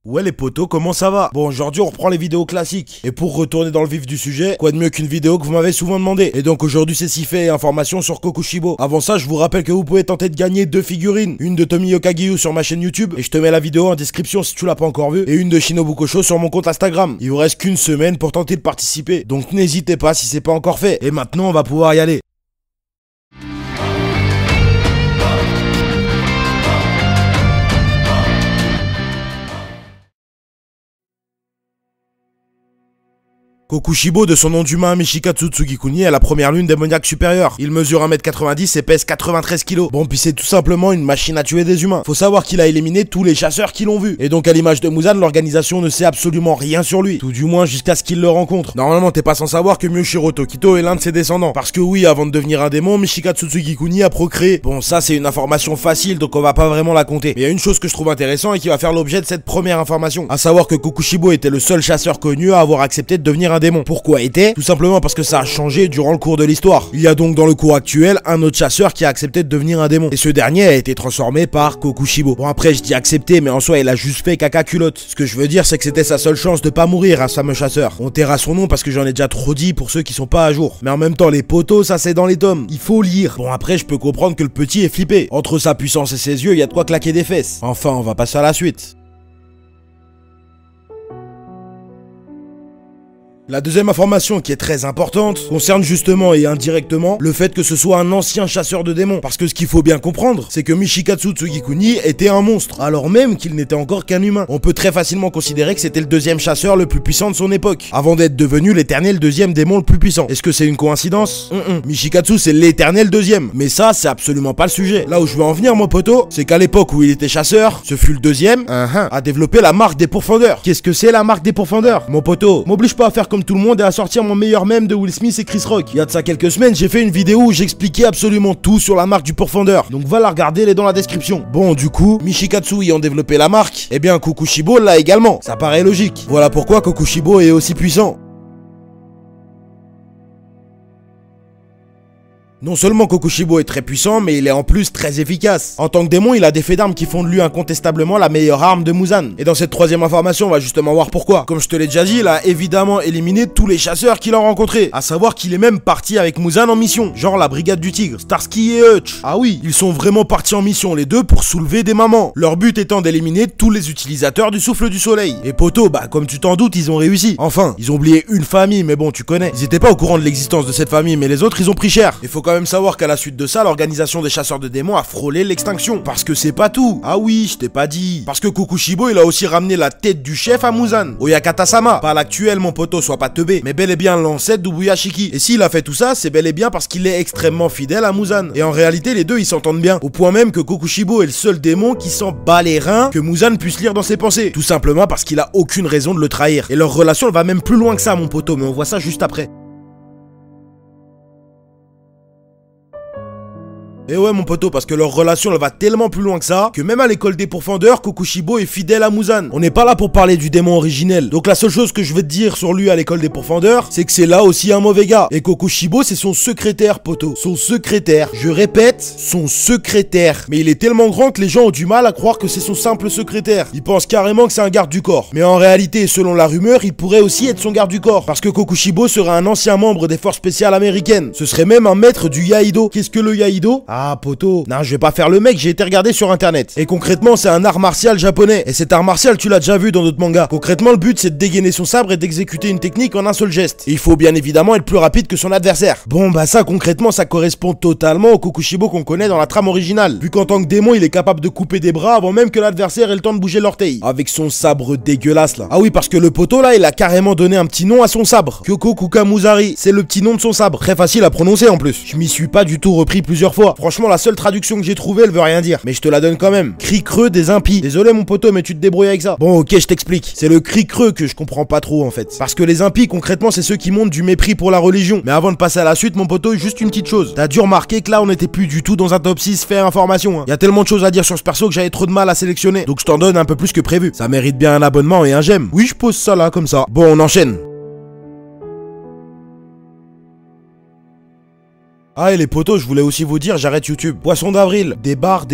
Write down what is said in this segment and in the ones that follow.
Ouais les potos, comment ça va? Bon, aujourd'hui on reprend les vidéos classiques. Et pour retourner dans le vif du sujet, quoi de mieux qu'une vidéo que vous m'avez souvent demandé. Et donc aujourd'hui c'est si fait, information sur Kokushibo. Avant ça, je vous rappelle que vous pouvez tenter de gagner 2 figurines. Une de Tomio Kageyo sur ma chaîne YouTube, et je te mets la vidéo en description si tu l'as pas encore vue. Et une de Shinobu Kosho sur mon compte Instagram. Il vous reste qu'une semaine pour tenter de participer. Donc n'hésitez pas si c'est pas encore fait. Et maintenant on va pouvoir y aller. Kokushibo, de son nom d'humain Michikatsu Tsugikuni, est la première lune démoniaque supérieure. Il mesure 1m90 et pèse 93 kg. Bon, puis c'est tout simplement une machine à tuer des humains. Faut savoir qu'il a éliminé tous les chasseurs qui l'ont vu. Et donc à l'image de Muzan, l'organisation ne sait absolument rien sur lui. Tout du moins jusqu'à ce qu'il le rencontre. Normalement, t'es pas sans savoir que Myoshiro Tokito est l'un de ses descendants. Parce que oui, avant de devenir un démon, Michikatsu Tsugikuni a procréé. Bon, ça c'est une information facile, donc on va pas vraiment la compter. Mais il y a une chose que je trouve intéressante et qui va faire l'objet de cette première information. À savoir que Kokushibo était le seul chasseur connu à avoir accepté de devenir un démon. Pourquoi était? Tout simplement parce que ça a changé durant le cours de l'histoire. Il y a donc dans le cours actuel un autre chasseur qui a accepté de devenir un démon. Et ce dernier a été transformé par Kokushibo. Bon, après je dis accepté, mais en soi il a juste fait caca culotte. Ce que je veux dire, c'est que c'était sa seule chance de pas mourir à ce fameux chasseur. On taira son nom parce que j'en ai déjà trop dit pour ceux qui sont pas à jour. Mais en même temps, les potos, ça c'est dans les tomes. Il faut lire. Bon, après je peux comprendre que le petit est flippé. Entre sa puissance et ses yeux, il y a de quoi claquer des fesses. Enfin, on va passer à la suite. La deuxième information qui est très importante concerne justement et indirectement le fait que ce soit un ancien chasseur de démons. Parce que ce qu'il faut bien comprendre, c'est que Michikatsu Tsugikuni était un monstre, alors même qu'il n'était encore qu'un humain. On peut très facilement considérer que c'était le deuxième chasseur le plus puissant de son époque, avant d'être devenu l'éternel deuxième démon le plus puissant. Est-ce que c'est une coïncidence? Michikatsu c'est l'éternel deuxième, mais ça c'est absolument pas le sujet. Là où je veux en venir mon poteau, c'est qu'à l'époque où il était chasseur, ce fut le deuxième à développer la marque des pourfendeurs. Qu'est-ce que c'est la marque des pourfendeurs? Mon poteau, m'oblige pas à faire comme tout le monde et à sortir mon meilleur mème de Will Smith et Chris Rock. Il y a de ça quelques semaines, j'ai fait une vidéo où j'expliquais absolument tout sur la marque du pourfendeur. Donc va la regarder, elle est dans la description. Bon, du coup, Michikatsu ayant développé la marque, eh bien Kokushibo l'a également. Ça paraît logique. Voilà pourquoi Kokushibo est aussi puissant. Non seulement Kokushibo est très puissant, mais il est en plus très efficace. En tant que démon, il a des faits d'armes qui font de lui incontestablement la meilleure arme de Muzan. Et dans cette troisième information, on va justement voir pourquoi. Comme je te l'ai déjà dit, il a évidemment éliminé tous les chasseurs qu'il a rencontrés. À savoir qu'il est même parti avec Muzan en mission, genre la brigade du tigre, Starsky et Hutch. Ah oui, ils sont vraiment partis en mission les deux pour soulever des mamans. Leur but étant d'éliminer tous les utilisateurs du souffle du soleil. Et poto, bah comme tu t'en doutes, ils ont réussi. Enfin, ils ont oublié une famille, mais bon, tu connais. Ils étaient pas au courant de l'existence de cette famille, mais les autres, ils ont pris cher. Il faut quand même savoir qu'à la suite de ça, l'organisation des chasseurs de démons a frôlé l'extinction. Parce que c'est pas tout. Ah oui, je t'ai pas dit. Parce que Kokushibo, il a aussi ramené la tête du chef à Muzan, Oyakata-sama. Pas l'actuel, mon poteau, sois pas teubé, mais bel et bien l'ancêtre d'Ubuyashiki. Et s'il a fait tout ça, c'est bel et bien parce qu'il est extrêmement fidèle à Muzan. Et en réalité, les deux, ils s'entendent bien. Au point même que Kokushibo est le seul démon qui s'en bat les reins que Muzan puisse lire dans ses pensées. Tout simplement parce qu'il a aucune raison de le trahir. Et leur relation, elle va même plus loin que ça, mon poteau, mais on voit ça juste après. Et ouais mon poteau, parce que leur relation elle va tellement plus loin que ça, que même à l'école des pourfendeurs, Kokushibo est fidèle à Muzan. On n'est pas là pour parler du démon originel. Donc la seule chose que je veux te dire sur lui à l'école des pourfendeurs, c'est que c'est là aussi un mauvais gars. Et Kokushibo c'est son secrétaire poteau. Son secrétaire. Je répète, son secrétaire. Mais il est tellement grand que les gens ont du mal à croire que c'est son simple secrétaire. Ils pensent carrément que c'est un garde du corps. Mais en réalité, selon la rumeur, il pourrait aussi être son garde du corps. Parce que Kokushibo serait un ancien membre des forces spéciales américaines. Ce serait même un maître du Yaido. Qu'est-ce que le Yaido? Ah poto, non je vais pas faire le mec, j'ai été regarder sur internet. Et concrètement c'est un art martial japonais. Et cet art martial tu l'as déjà vu dans d'autres mangas. Concrètement le but c'est de dégainer son sabre et d'exécuter une technique en un seul geste. Et il faut bien évidemment être plus rapide que son adversaire. Bon bah ça concrètement ça correspond totalement au Kokushibo qu'on connaît dans la trame originale. Vu qu'en tant que démon il est capable de couper des bras avant même que l'adversaire ait le temps de bouger l'orteil. Avec son sabre dégueulasse là. Ah oui parce que le poteau là il a carrément donné un petit nom à son sabre. Kyoko Kukamuzari, c'est le petit nom de son sabre. Très facile à prononcer en plus. Je m'y suis pas du tout repris plusieurs fois. Franchement la seule traduction que j'ai trouvée elle veut rien dire, mais je te la donne quand même. Cri creux des impies. Désolé mon poteau mais tu te débrouilles avec ça. Bon ok je t'explique. C'est le cri creux que je comprends pas trop en fait. Parce que les impies concrètement c'est ceux qui montrent du mépris pour la religion. Mais avant de passer à la suite mon poteau, juste une petite chose. T'as dû remarquer que là on était plus du tout dans un top 6 fait information. Y a tellement de choses à dire sur ce perso que j'avais trop de mal à sélectionner. Donc je t'en donne un peu plus que prévu. Ça mérite bien un abonnement et un j'aime. Oui je pose ça là comme ça. Bon on enchaîne. Ah et les potos, je voulais aussi vous dire, j'arrête YouTube. Poisson d'avril, des barres.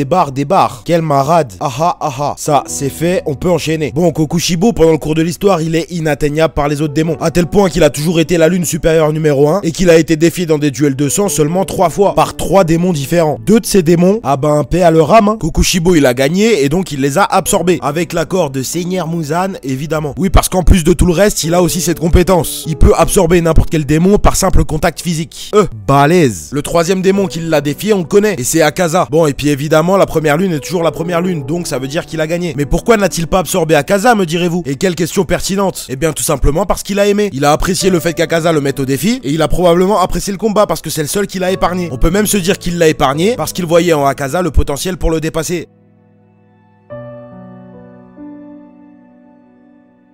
Quelle marade. Aha. Ça, c'est fait, on peut enchaîner. Bon, Kokushibo, pendant le cours de l'histoire, il est inatteignable par les autres démons. À tel point qu'il a toujours été la lune supérieure numéro 1 et qu'il a été défié dans des duels de sang seulement 3 fois, par 3 démons différents. 2 de ces démons, ah ben, paix à leur âme, hein. Kokushibo, il a gagné et donc il les a absorbés. Avec l'accord de Seigneur Muzan, évidemment. Oui, parce qu'en plus de tout le reste, il a aussi cette compétence. Il peut absorber n'importe quel démon par simple contact physique. Balèze. Le troisième démon qui l'a défié, on le connaît, et c'est Akaza. Bon, et puis évidemment, la première lune est toujours la première lune, donc ça veut dire qu'il a gagné. Mais pourquoi n'a-t-il pas absorbé Akaza, me direz-vous? Et quelle question pertinente? Eh bien, tout simplement parce qu'il a aimé. Il a apprécié le fait qu'Akaza le mette au défi, et il a probablement apprécié le combat parce que c'est le seul qu'il a épargné. On peut même se dire qu'il l'a épargné parce qu'il voyait en Akaza le potentiel pour le dépasser.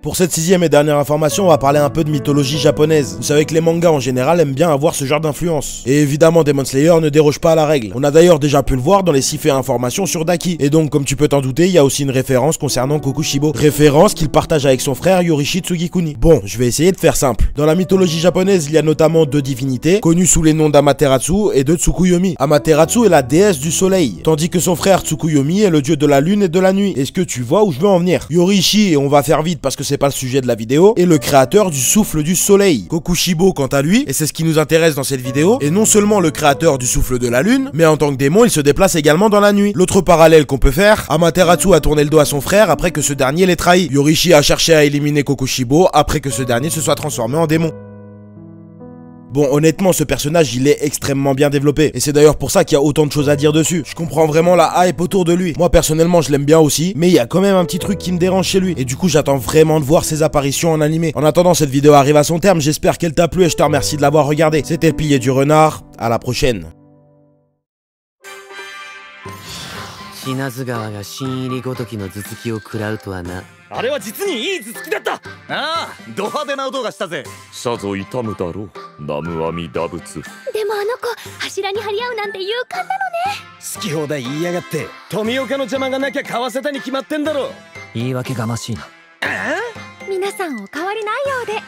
Pour cette 6e et dernière information, on va parler un peu de mythologie japonaise. Vous savez que les mangas en général aiment bien avoir ce genre d'influence. Et évidemment, Demon Slayer ne déroge pas à la règle. On a d'ailleurs déjà pu le voir dans les 6 faits informations sur Daki. Et donc, comme tu peux t'en douter, il y a aussi une référence concernant Kokushibo. Référence qu'il partage avec son frère Yorishi Tsugikuni. Bon, je vais essayer de faire simple. Dans la mythologie japonaise, il y a notamment 2 divinités, connues sous les noms d'Amaterasu et de Tsukuyomi. Amaterasu est la déesse du soleil, tandis que son frère Tsukuyomi est le dieu de la lune et de la nuit. Est-ce que tu vois où je veux en venir? Yorishi, et on va faire vite parce que c'est pas le sujet de la vidéo, est le créateur du souffle du soleil. Kokushibo, quant à lui, et c'est ce qui nous intéresse dans cette vidéo, est non seulement le créateur du souffle de la lune, mais en tant que démon, il se déplace également dans la nuit. L'autre parallèle qu'on peut faire, Amaterasu a tourné le dos à son frère après que ce dernier l'ait trahi. Yorishi a cherché à éliminer Kokushibo après que ce dernier se soit transformé en démon. Bon, honnêtement, ce personnage, il est extrêmement bien développé. Et c'est d'ailleurs pour ça qu'il y a autant de choses à dire dessus. Je comprends vraiment la hype autour de lui. Moi, personnellement, je l'aime bien aussi. Mais il y a quand même un petit truc qui me dérange chez lui. Et du coup, j'attends vraiment de voir ses apparitions en animé. En attendant, cette vidéo arrive à son terme. J'espère qu'elle t'a plu et je te remercie de l'avoir regardé. C'était le Pilier du Renard. À la prochaine. 死なず川が新入りごときの頭突きを食らうとはな。あれは実にいい頭突きだった。ああ、ド派手な音がしたぜ。さぞ痛むだろう、南無阿弥陀仏。でもあの子柱に張り合うなんて勇敢なのね。好き放題言いやがって富岡の邪魔がなきゃ買わせたに決まってんだろ。言い訳がましいな。皆さんお変わりないようで。